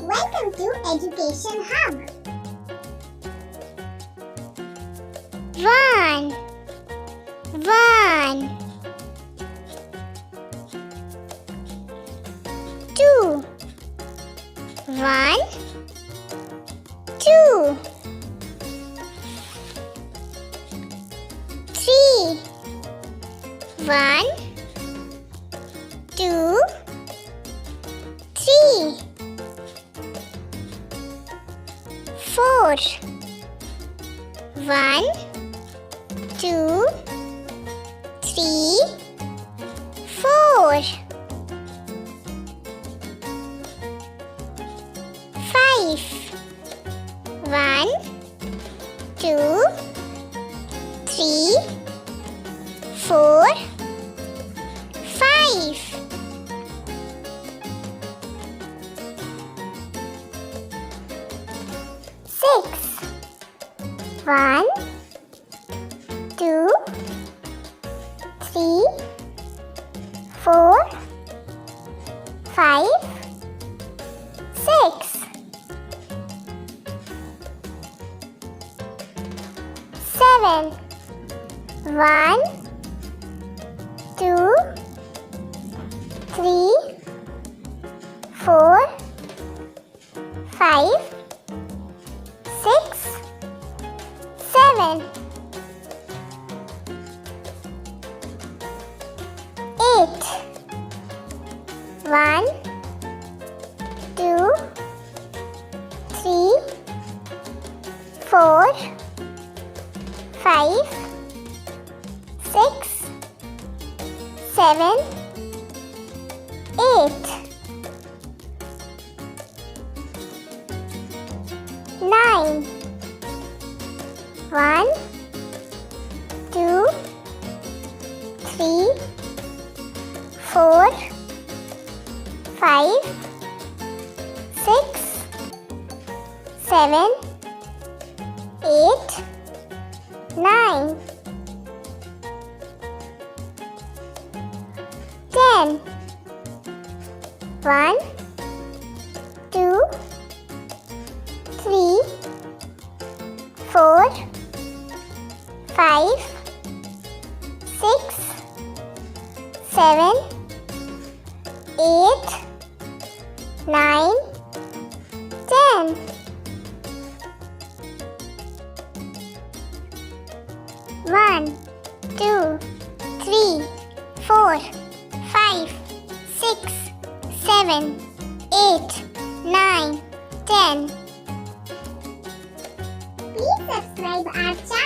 Welcome to Education Hub. 1 2 1 2 3 1 2 3 4 1 2 3 4 5 1 2 3 4 5 6 1 2 3 4 5 6 7 1 2 3 4 5 6 7 8 1 2 3 4 5 6 7 8 9 1 2 3 4 5 6 7 8 9 10 1 2 3 4 5 6 7 8 9 10 1 2 3 4 5 6 7 8 9 10 Please subscribe our channel.